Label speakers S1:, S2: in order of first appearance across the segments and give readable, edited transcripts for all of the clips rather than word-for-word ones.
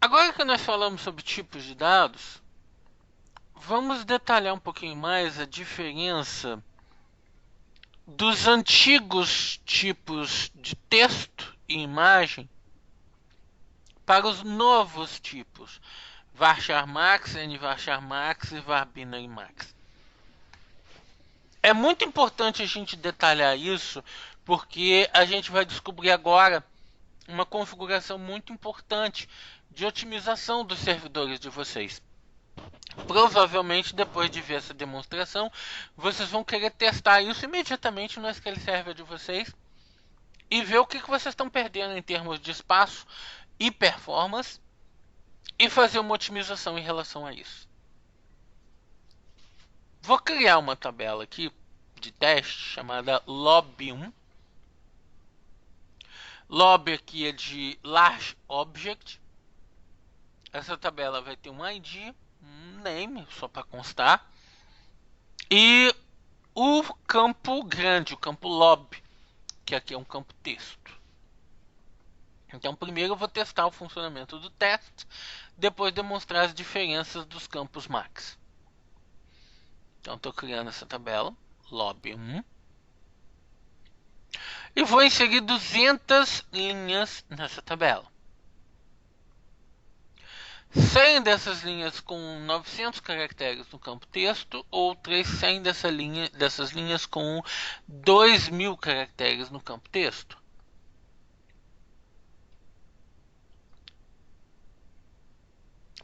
S1: Agora que nós falamos sobre tipos de dados, vamos detalhar um pouquinho mais a diferença dos antigos tipos de texto e imagem para os novos tipos varchar max, nvarchar max e var_binary max. É muito importante a gente detalhar isso, porque a gente vai descobrir agora uma configuração muito importante de otimização dos servidores de vocês. Provavelmente, depois de ver essa demonstração, vocês vão querer testar isso imediatamente no SQL Server de vocês e ver o que vocês estão perdendo em termos de espaço e performance e fazer uma otimização em relação a isso. Vou criar uma tabela aqui de teste chamada lob1. Lob aqui é de Large Object. Essa tabela vai ter um ID, um name, só para constar, e o campo grande, o campo lob, que aqui é um campo texto. Então primeiro eu vou testar o funcionamento do teste, depois demonstrar as diferenças dos campos max. Então estou criando essa tabela, lob1, e vou inserir 200 linhas nessa tabela. 100 dessas linhas com 900 caracteres no campo texto, outras 100 dessas linhas com 2000 caracteres no campo texto.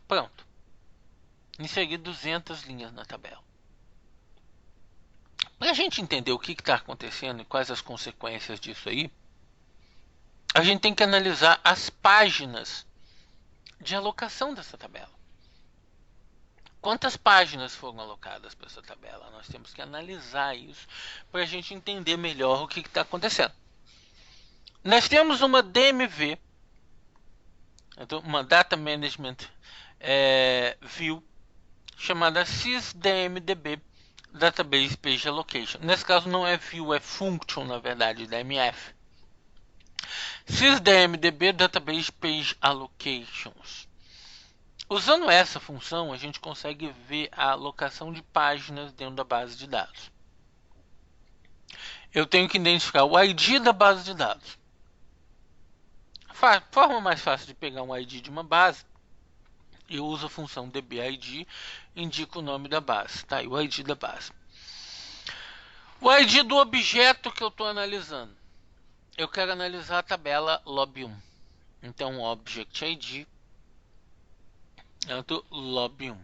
S1: Pronto. Inseri 200 linhas na tabela. Para a gente entender o que está acontecendo e quais as consequências disso aí, a gente tem que analisar as páginas de alocação dessa tabela. Quantas páginas foram alocadas para essa tabela? Nós temos que analisar isso para a gente entender melhor o que está acontecendo. Nós temos uma DMV, uma Data Management View, chamada sysdmdb Database Page Allocation. Nesse caso não é view, é function, na verdade, DMF. sysdmdb Database Page Allocations. Usando essa função, a gente consegue ver a alocação de páginas dentro da base de dados. Eu tenho que identificar o ID da base de dados. A forma mais fácil de pegar um ID de uma base, eu uso a função dbid, indico o nome da base, tá? E o ID da base. O ID do objeto que eu estou analisando. Eu quero analisar a tabela lob1. Então, object ID, lob1.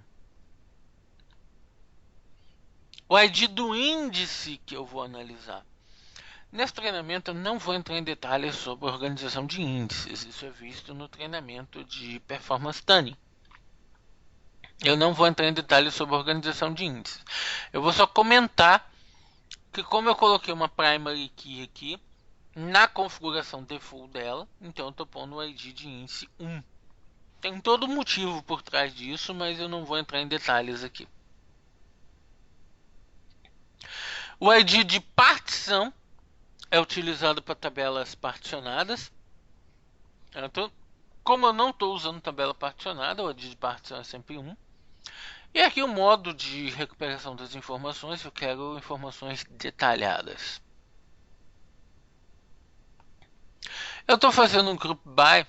S1: O ID do índice que eu vou analisar. Nesse treinamento eu não vou entrar em detalhes sobre a organização de índices. Isso é visto no treinamento de Performance Tuning. Eu não vou entrar em detalhes sobre a organização de índices. Eu vou só comentar que, como eu coloquei uma primary key aqui na configuração default dela, então eu estou pondo o ID de índice 1. Tem todo motivo por trás disso, mas eu não vou entrar em detalhes aqui. O ID de partição é utilizado para tabelas particionadas. Então, como eu não estou usando tabela particionada, o ID de partição é sempre 1. E aqui o modo de recuperação das informações, eu quero informações detalhadas. Eu estou fazendo um group by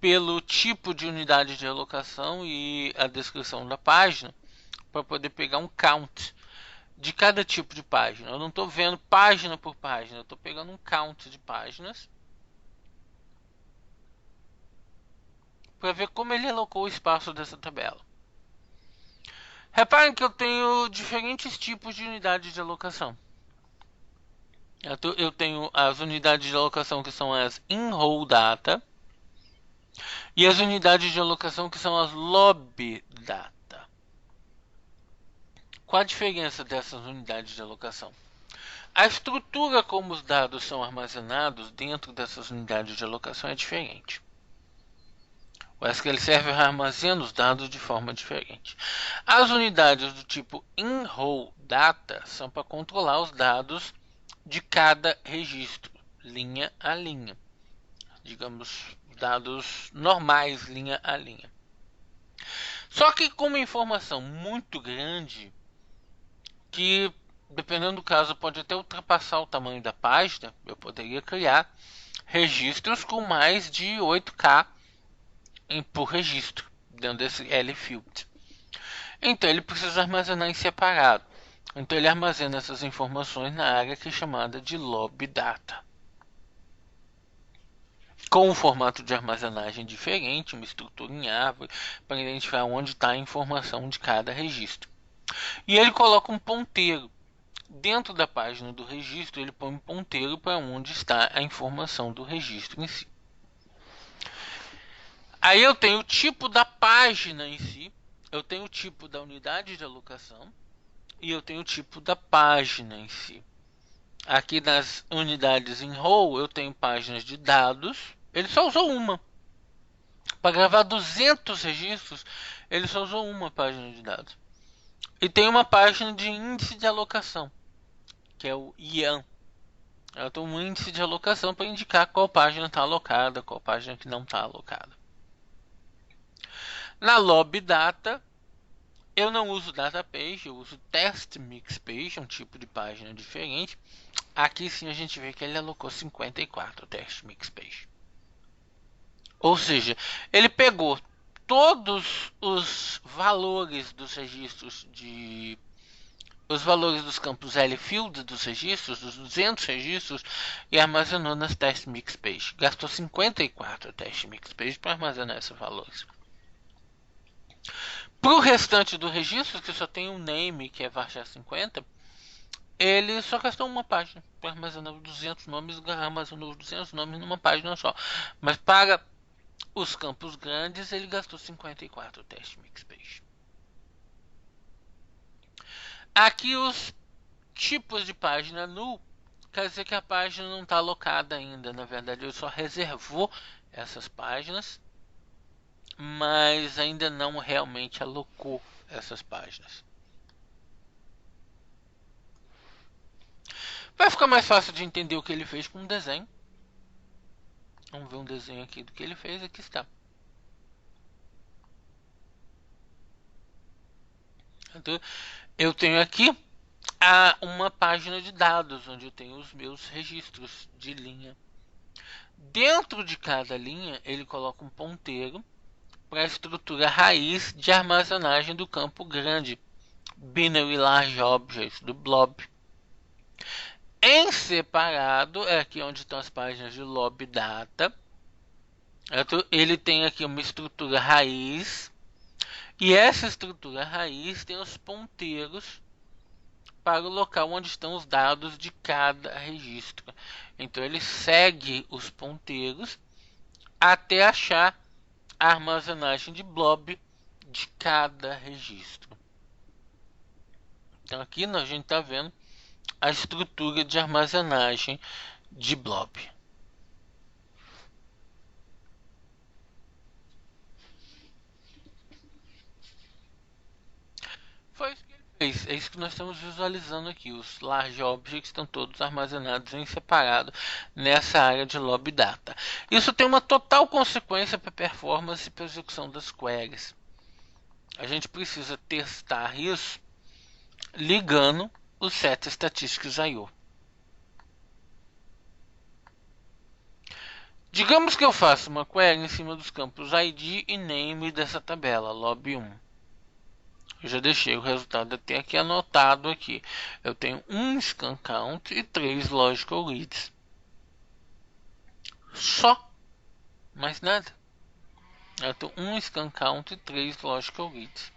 S1: pelo tipo de unidade de alocação e a descrição da página, para poder pegar um count de cada tipo de página. Eu não estou vendo página por página, eu estou pegando um count de páginas para ver como ele alocou o espaço dessa tabela. Reparem que eu tenho diferentes tipos de unidades de alocação. Eu tenho as unidades de alocação que são as in-row data e as unidades de alocação que são as lob data. Qual a diferença dessas unidades de alocação? A estrutura como os dados são armazenados dentro dessas unidades de alocação é diferente. O SQL Server armazena os dados de forma diferente. As unidades do tipo in-row data são para controlar os dados de cada registro, linha a linha. digamos, dados normais, linha a linha. Só que com uma informação muito grande, que dependendo do caso pode até ultrapassar o tamanho da página, eu poderia criar registros com mais de 8K por registro dentro desse L-Field. Então ele precisa armazenar em separado. Então ele armazena essas informações na área que é chamada de Lobby Data, com um formato de armazenagem diferente, uma estrutura em árvore, para identificar onde está a informação de cada registro. E ele coloca um ponteiro. Dentro da página do registro, ele põe um ponteiro para onde está a informação do registro em si. Aí eu tenho o tipo da página em si, eu tenho o tipo da unidade de alocação e eu tenho o tipo da página em si. Aqui nas unidades em row eu tenho páginas de dados, ele só usou uma. Para gravar 200 registros, ele só usou uma página de dados. E tem uma página de índice de alocação, que é o IAN. Ela tem um índice de alocação para indicar qual página está alocada, qual página que não está alocada. Na Lobby Data, eu não uso Data Page, eu uso Test Mix Page, um tipo de página diferente. Aqui sim a gente vê que ele alocou 54 Test Mix Page. Ou seja, ele pegou todos os valores dos registros os valores dos campos L-Field dos registros, dos 200 registros, e armazenou nas Test Mix Page. Gastou 54 Test Mix Page para armazenar esses valores. Para o restante do registro, que só tem um name, que é varchar 50, ele só gastou uma página para armazenar 200 nomes, armazenou 200 nomes numa página só. Mas para os campos grandes, ele gastou 54 Test Mix Page. Aqui os tipos de página null, quer dizer que a página não está alocada ainda. Na verdade, ele só reservou essas páginas, mas ainda não realmente alocou essas páginas. Vai ficar mais fácil de entender o que ele fez com um desenho. Vamos ver um desenho aqui do que ele fez. Aqui está. Então, eu tenho aqui uma página de dados, onde eu tenho os meus registros de linha. Dentro de cada linha, ele coloca um ponteiro para a estrutura raiz de armazenagem do campo grande, Binary Large Objects, do blob. Em separado, é aqui onde estão as páginas de Lobby Data. Ele tem aqui uma estrutura raiz, e essa estrutura raiz tem os ponteiros para o local onde estão os dados de cada registro. Então ele segue os ponteiros até achar a armazenagem de blob de cada registro. Então aqui a gente está vendo a estrutura de armazenagem de blob. Foi isso que ele fez. É isso que nós estamos visualizando aqui. Os large objects estão todos armazenados em separado nessa área de Lobby Data. Isso tem uma total consequência para a performance e para a execução das queries. A gente precisa testar isso ligando o Set Statistics I/O. Digamos que eu faça uma query em cima dos campos ID e name dessa tabela, lobby 1. Eu já deixei o resultado até aqui anotado aqui. Eu tenho um scan count e 3 logical reads. Só. Mais nada. Eu tenho um scan count e 3 logical reads.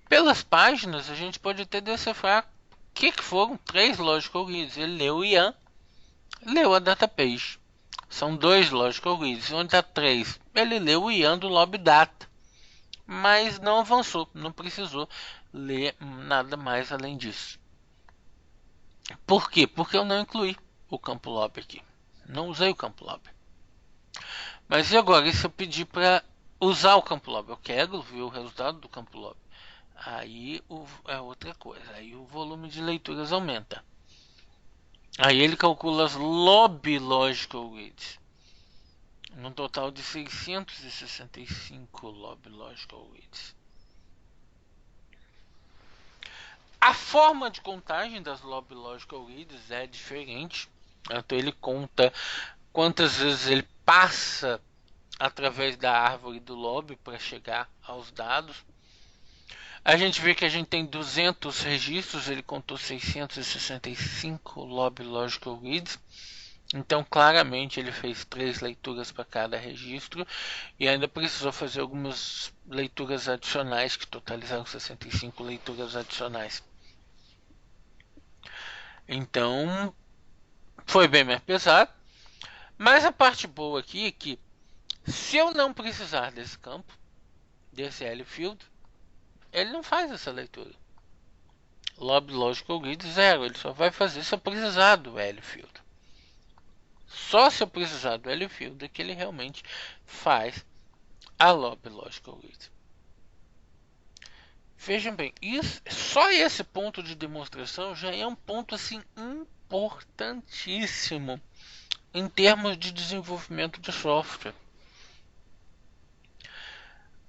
S1: Pelas páginas, a gente pode até decifrar o que foram 3 logical reads. Ele leu o IAN, leu a data page. São 2 logical reads. Onde está 3? Ele leu o IAN do Lobby Data, mas não avançou, não precisou ler nada mais além disso. Por quê? Porque eu não incluí o campo lobby aqui. Não usei o campo lobby. Mas e agora? E se eu pedir para usar o campo lobby? Eu quero ver o resultado do campo lobby. Aí é outra coisa. Aí o volume de leituras aumenta. Aí ele calcula as Lobby Logical Reads, num total de 665 Lobby Logical Reads. A forma de contagem das Lobby Logical Reads é diferente. Então ele conta quantas vezes ele passa através da árvore do lobby para chegar aos dados. A gente vê que a gente tem 200 registros, ele contou 665 Lobby Logical Reads. Então, claramente, ele fez 3 leituras para cada registro e ainda precisou fazer algumas leituras adicionais, que totalizaram 65 leituras adicionais. Então, foi bem mais pesado. Mas a parte boa aqui é que, se eu não precisar desse campo, desse L-Field, ele não faz essa leitura. Lobby Logical Grid 0, ele só vai fazer se eu precisar do L-Field. Só se eu precisar do L-Field é que ele realmente faz a Lobby Logical Grid. Vejam bem, só esse ponto de demonstração já é um ponto assim importantíssimo em termos de desenvolvimento de software.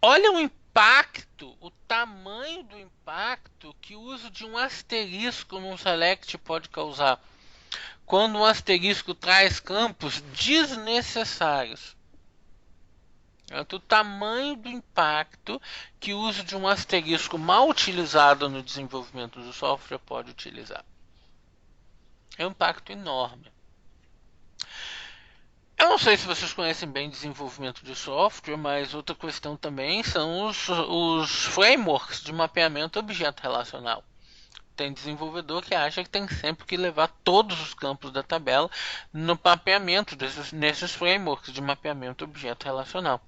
S1: Olha o impacto, o tamanho do impacto que o uso de um asterisco num select pode causar. Quando um asterisco traz campos desnecessários. O tamanho do impacto que o uso de um asterisco mal utilizado no desenvolvimento do software pode utilizar. É um impacto enorme. Eu não sei se vocês conhecem bem desenvolvimento de software, mas outra questão também são os frameworks de mapeamento objeto relacional. Tem desenvolvedor que acha que tem sempre que levar todos os campos da tabela no mapeamento nesses frameworks de mapeamento objeto relacional.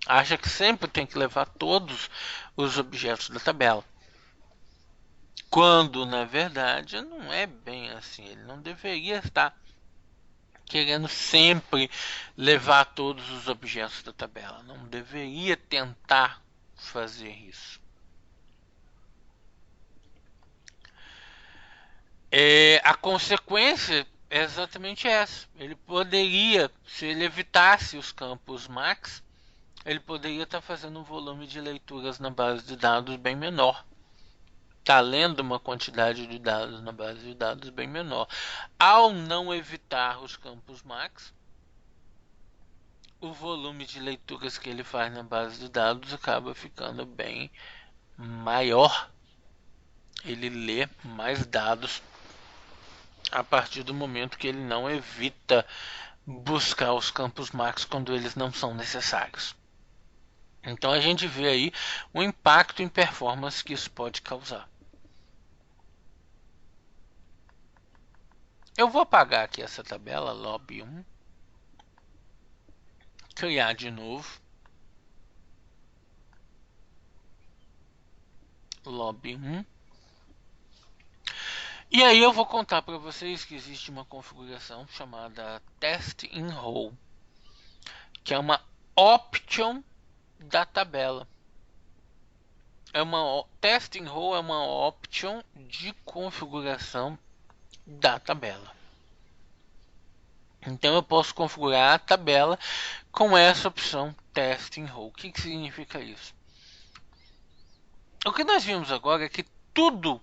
S1: Acha que sempre tem que levar todos os objetos da tabela. Quando, na verdade, não é bem assim. Ele não deveria estar querendo sempre levar todos os objetos da tabela. Não deveria tentar fazer isso. A consequência é exatamente essa. Ele poderia, se ele evitasse os campos max, ele poderia estar fazendo um volume de leituras na base de dados bem menor. Está lendo uma quantidade de dados na base de dados bem menor. Ao não evitar os campos max, o volume de leituras que ele faz na base de dados acaba ficando bem maior. Ele lê mais dados a partir do momento que ele não evita buscar os campos max quando eles não são necessários. Então a gente vê aí o impacto em performance que isso pode causar. Eu vou apagar aqui essa tabela, lobby 1, criar de novo, lobby 1. E aí eu vou contar para vocês que existe uma configuração chamada Test in Row, que é uma option da tabela. Test in Row é uma option de configuração da tabela. Então eu posso configurar a tabela com essa opção Test in Row. O que significa isso? O que nós vimos agora é que tudo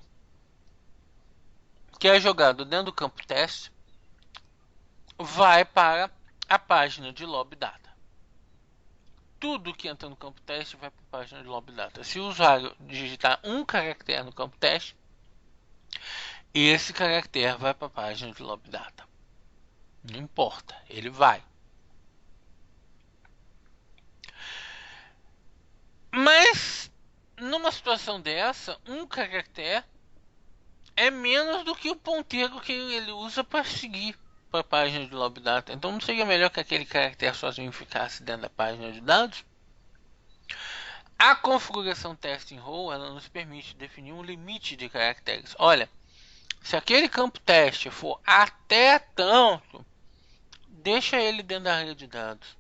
S1: que é jogado dentro do campo teste vai para a página de lobby data. Tudo que entra no campo teste vai para a página de lobby data. Se o usuário digitar um caractere no campo teste, esse caractere vai para a página de lobby data. Não importa, ele vai. Mas numa situação dessa, um caractere é menos do que o ponteiro que ele usa para seguir para a página de lobby data. Então não seria melhor que aquele caractere sozinho ficasse dentro da página de dados? A configuração Test in Row ela nos permite definir um limite de caracteres. Olha, se aquele campo teste for até tanto, deixa ele dentro da área de dados.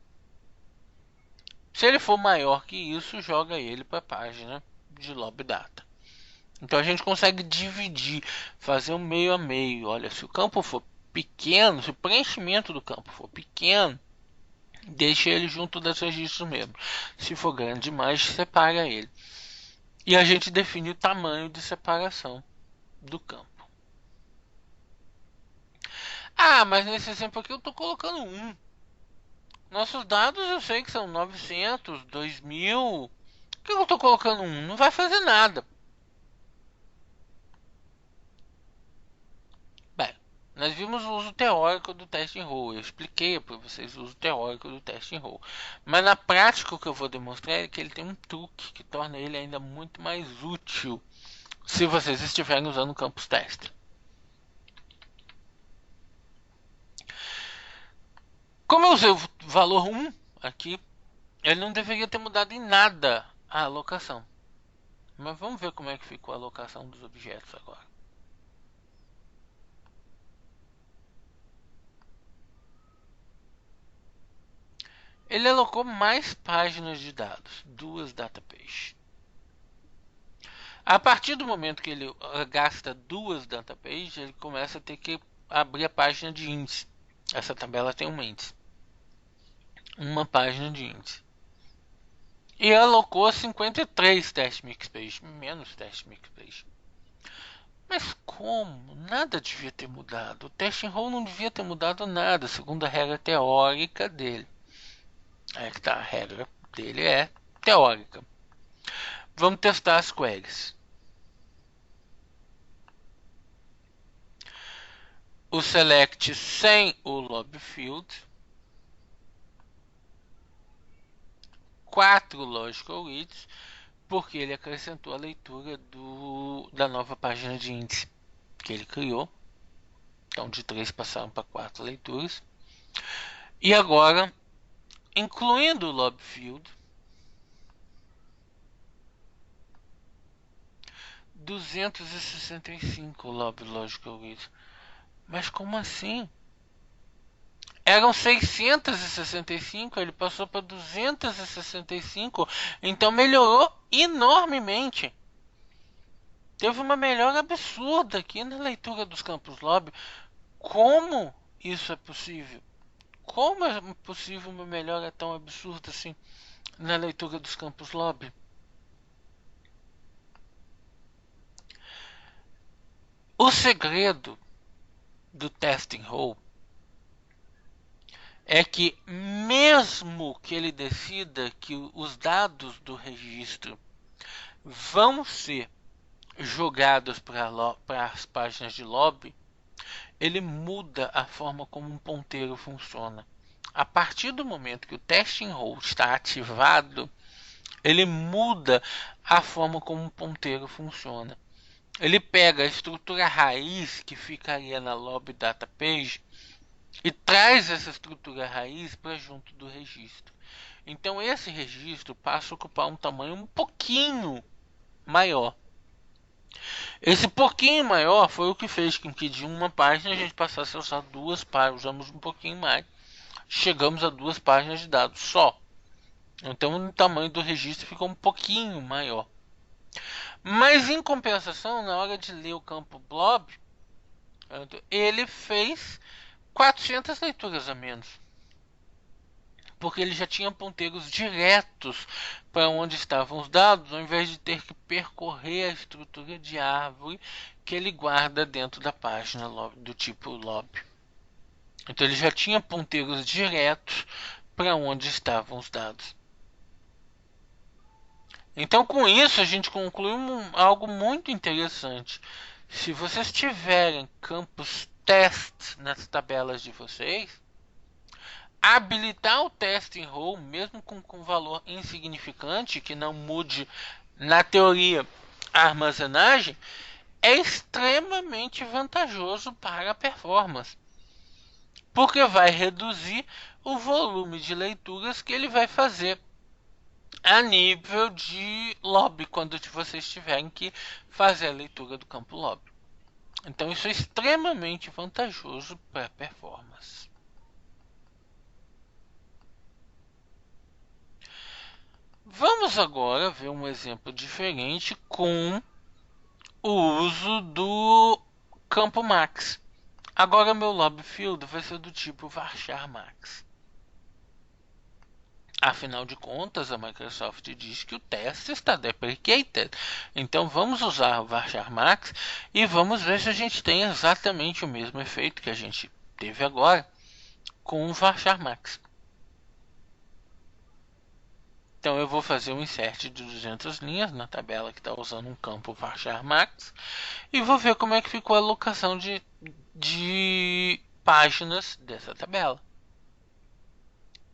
S1: Se ele for maior que isso, joga ele para a página de lobby data. Então a gente consegue dividir, fazer um meio a meio. Olha, se o campo for pequeno, se o preenchimento do campo for pequeno, deixa ele junto dos registros mesmo. Se for grande demais, separa ele. E a gente define o tamanho de separação do campo. Ah, mas nesse exemplo aqui eu estou colocando 1. Nossos dados eu sei que são 900, 2000. Por que eu estou colocando 1? Não vai fazer nada. Bem, nós vimos o uso teórico do teste em row. Eu expliquei para vocês o uso teórico do teste em row. Mas na prática o que eu vou demonstrar é que ele tem um truque que torna ele ainda muito mais útil se vocês estiverem usando o campus teste. Como eu usei o valor 1 aqui, ele não deveria ter mudado em nada a alocação. Mas vamos ver como é que ficou a alocação dos objetos agora. Ele alocou mais páginas de dados, 2 datapages. A partir do momento que ele gasta 2 datapages, ele começa a ter que abrir a página de índice. Essa tabela tem um índice. Uma página de índice. E alocou 53 test mix page, menos test mix page. Mas como? Nada devia ter mudado. O teste em row não devia ter mudado nada, segundo a regra teórica dele. Aí que tá, a regra dele é teórica. Vamos testar as queries. O select sem o lobby field. 4 logical reads, porque ele acrescentou a leitura da nova página de índice que ele criou. Então de 3 passaram para 4 leituras. E agora, incluindo o lobby field, 265 lobby logical reads. Mas como assim? Eram 665, ele passou para 265, então melhorou enormemente. Teve uma melhora absurda aqui na leitura dos campos lobby. Como isso é possível? Como é possível uma melhora tão absurda assim na leitura dos campos lobby? O segredo do testing row é que mesmo que ele decida que os dados do registro vão ser jogados para as páginas de lobby, ele muda a forma como um ponteiro funciona. A partir do momento que o testing row está ativado, ele muda a forma como um ponteiro funciona. Ele pega a estrutura raiz que ficaria na lobby data page e traz essa estrutura raiz para junto do registro. Então esse registro passa a ocupar um tamanho um pouquinho maior. Esse pouquinho maior foi o que fez com que de uma página a gente passasse a usar 2 páginas. Usamos um pouquinho mais. Chegamos a 2 páginas de dados só. Então o tamanho do registro ficou um pouquinho maior. Mas em compensação, na hora de ler o campo blob, ele fez 400 leituras a menos. Porque ele já tinha ponteiros diretos para onde estavam os dados, ao invés de ter que percorrer a estrutura de árvore que ele guarda dentro da página do tipo lobby. Então ele já tinha ponteiros diretos para onde estavam os dados. Então com isso a gente conclui algo muito interessante. Se vocês tiverem campos test nas tabelas de vocês, habilitar o testing row, mesmo com valor insignificante, que não mude na teoria a armazenagem, é extremamente vantajoso para a performance, porque vai reduzir o volume de leituras que ele vai fazer a nível de lobby, quando vocês tiverem que fazer a leitura do campo lobby. Então isso é extremamente vantajoso para a performance. Vamos agora ver um exemplo diferente com o uso do campo max. Agora meu lobby field vai ser do tipo varchar max. Afinal de contas, a Microsoft diz que o teste está deprecated. Então vamos usar o varchar max e vamos ver se a gente tem exatamente o mesmo efeito que a gente teve agora com o varchar max. Então eu vou fazer um insert de 200 linhas na tabela que está usando um campo varchar max e vou ver como é que ficou a alocação de páginas dessa tabela.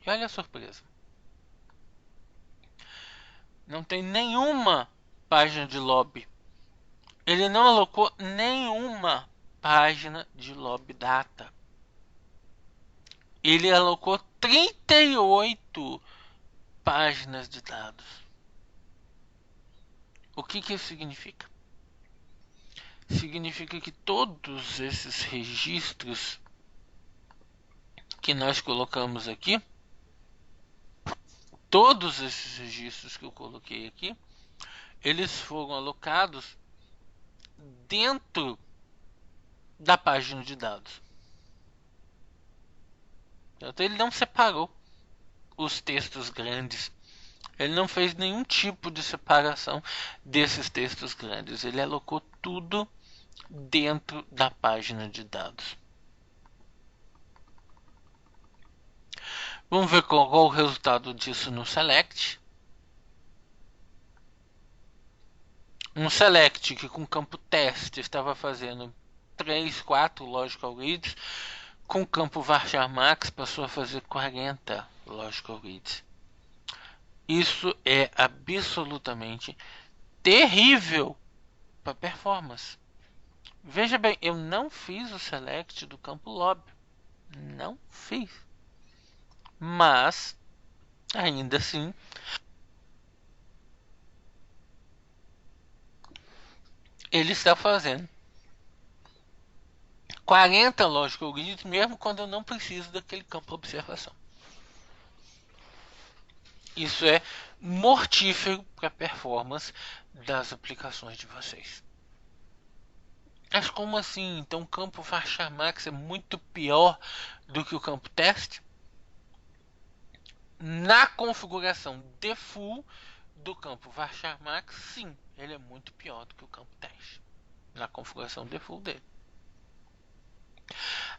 S1: E olha a surpresa. Não tem nenhuma página de lobby. Ele não alocou nenhuma página de lobby data. Ele alocou 38 páginas de dados. O que isso significa? Significa que todos esses registros que nós colocamos aqui, todos esses registros que eu coloquei aqui, eles foram alocados dentro da página de dados. Então ele não separou os textos grandes. Ele não fez nenhum tipo de separação desses textos grandes. Ele alocou tudo dentro da página de dados. Vamos ver qual o resultado disso no select. Um select que com campo teste estava fazendo 3, 4 logical reads, com o campo varchar max passou a fazer 40 logical reads. Isso é absolutamente terrível para performance. Veja bem, eu não fiz o select do campo lobby. Não fiz. Mas, ainda assim, ele está fazendo 40 logical reads mesmo quando eu não preciso daquele campo observação. Isso é mortífero para a performance das aplicações de vocês. Mas como assim? Então o campo varchar max é muito pior do que o campo teste? Na configuração default do campo varchar max, sim, ele é muito pior do que o campo teste. Na configuração default dele.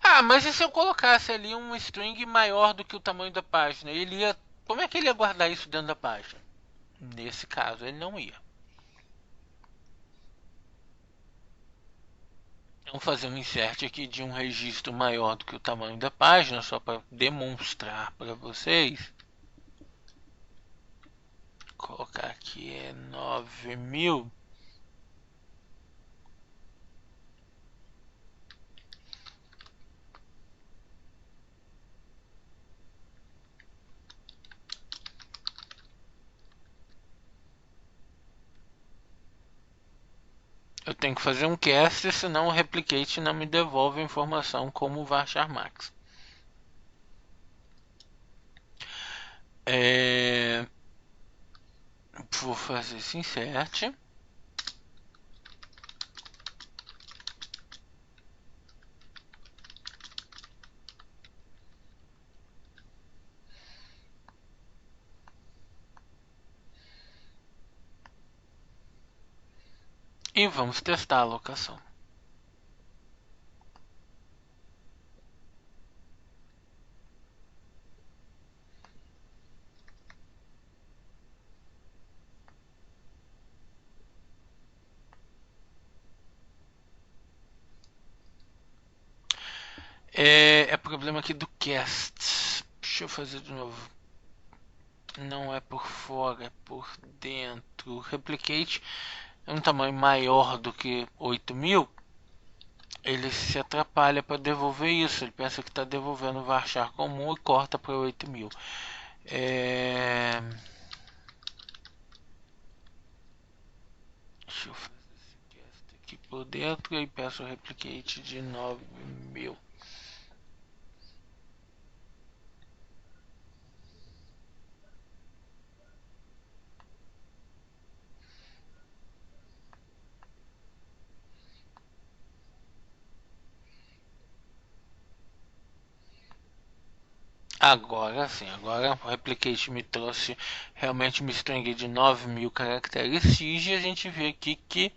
S1: Ah, mas e se eu colocasse ali um string maior do que o tamanho da página? Ele ia. Como é que ele ia guardar isso dentro da página? Nesse caso, ele não ia. Vamos fazer um insert aqui de um registro maior do que o tamanho da página, só para demonstrar para vocês. Vou colocar aqui é 9.000. Eu tenho que fazer um cast, senão o replicate não me devolve a informação como varchar max. Vou fazer esse insert. E vamos testar a alocação. É problema aqui do cast. Deixa eu fazer de novo. Não é por fora, é por dentro. O replicate é um tamanho maior do que 8.000. Ele se atrapalha para devolver isso. Ele pensa que está devolvendo o varchar comum e corta para 8.000. Deixa eu fazer esse cast aqui por dentro e peço o replicate de 9.000. Agora sim, agora o Replicate me trouxe realmente uma string de 9.000 caracteres SIG e a gente vê aqui que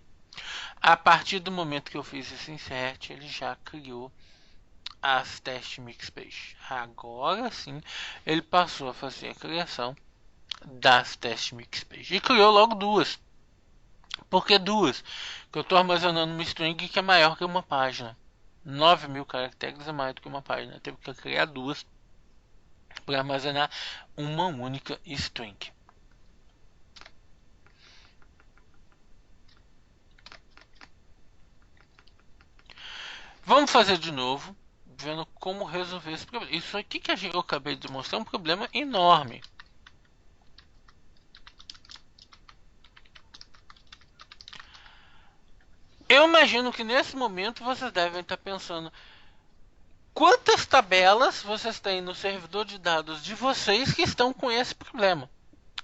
S1: a partir do momento que eu fiz esse insert, ele já criou as test mix page. Agora sim, ele passou a fazer a criação das test mix page e criou logo duas. Por que duas? Porque eu estou armazenando uma string que é maior que uma página. 9.000 caracteres é mais do que uma página. Eu teve que criar duas para armazenar uma única string. Vamos fazer de novo, vendo como resolver esse problema. Isso aqui que eu acabei de mostrar é um problema enorme. Eu imagino que nesse momento vocês devem estar pensando: quantas tabelas vocês têm no servidor de dados de vocês que estão com esse problema?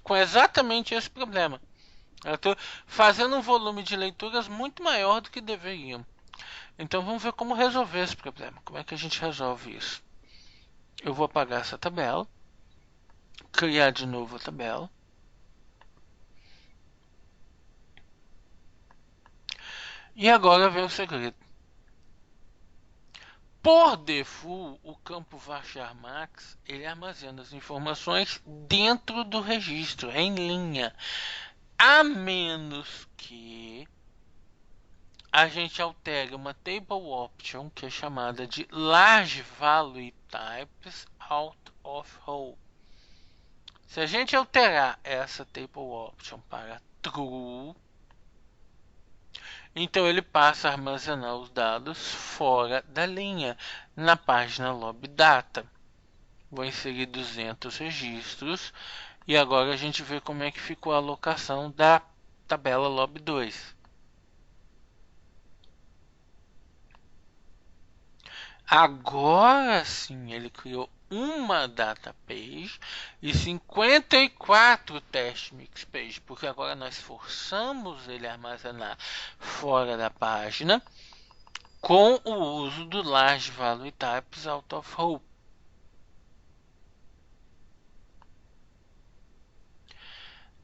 S1: Com exatamente esse problema. Eu estou fazendo um volume de leituras muito maior do que deveriam. Então vamos ver como resolver esse problema. Como é que a gente resolve isso? Eu vou apagar essa tabela, criar de novo a tabela. E agora vem o segredo. Por default, o campo varchar max ele armazena as informações dentro do registro, em linha. A menos que a gente altere uma table option que é chamada de large value types out of whole. Se a gente alterar essa table option para true, então ele passa a armazenar os dados fora da linha, na página lobdata. Vou inserir 200 registros e agora a gente vê como é que ficou a alocação da tabela lob2. Agora sim ele criou uma data page e 54 test mix page, porque agora nós forçamos ele a armazenar fora da página com o uso do large value types out of whole.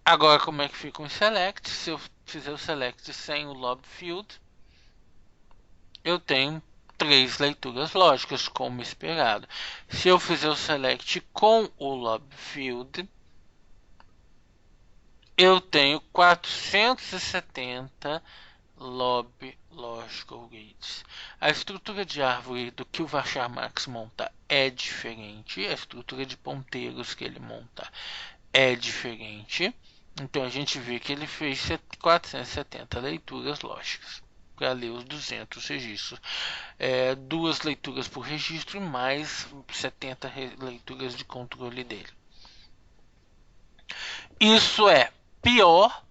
S1: Agora como é que fica um select? Se eu fizer o select sem o lob field, eu tenho 3 leituras lógicas, como esperado. Se eu fizer o select com o lob field, eu tenho 470 lob logical gates. A estrutura de árvore do que o varchar max monta é diferente, a estrutura de ponteiros que ele monta é diferente. Então a gente vê que ele fez 470 leituras lógicas para ler os 200 registros. Duas leituras por registro e mais 70 leituras de controle dele. Isso é pior,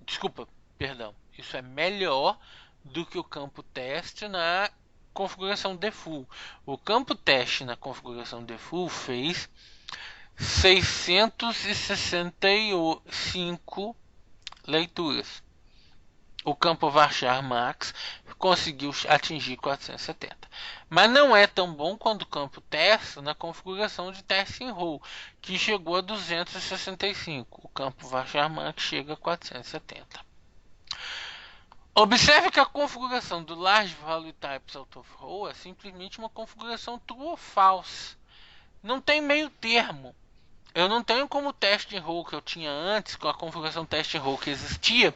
S1: desculpa, perdão, isso é melhor do que o campo teste na configuração default. O campo teste na configuração default fez 665 leituras. O campo varchar max conseguiu atingir 470. Mas não é tão bom quanto o campo teste na configuração de teste em row, que chegou a 265. O campo varchar max chega a 470. Observe que a configuração do large value types out of row é simplesmente uma configuração true ou false. Não tem meio termo. Eu não tenho como o teste em row que eu tinha antes, com a configuração teste em row que existia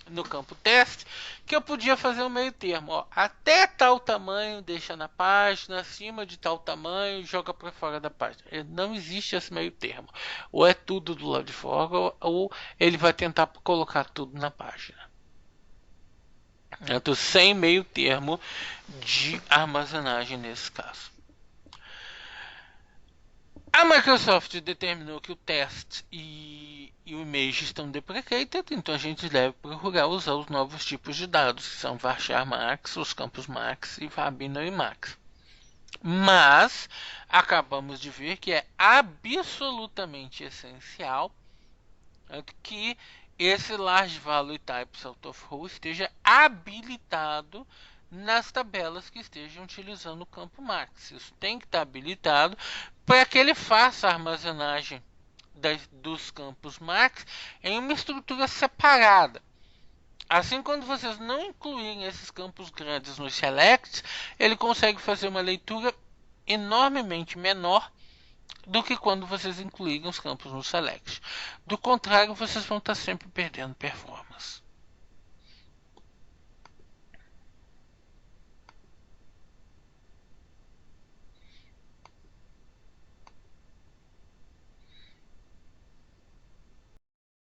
S1: no campo teste, que eu podia fazer um meio termo. Ó, até tal tamanho deixa na página, acima de tal tamanho joga para fora da página. Não existe esse meio termo. Ou é tudo do lado de fora, ou ele vai tentar colocar tudo na página. Eu estou sem meio termo de armazenagem nesse caso. A Microsoft determinou que o teste e o image estão deprecated, então a gente deve procurar usar os novos tipos de dados, que são varchar max, os campos max e verbinary max. Mas acabamos de ver que é absolutamente essencial que esse large value types out of row esteja habilitado nas tabelas que estejam utilizando o campo max. Isso tem que estar habilitado para que ele faça a armazenagem dos campos max em uma estrutura separada. Assim, quando vocês não incluírem esses campos grandes nos selects, ele consegue fazer uma leitura enormemente menor do que quando vocês incluírem os campos no select. Do contrário, vocês vão estar sempre perdendo performance.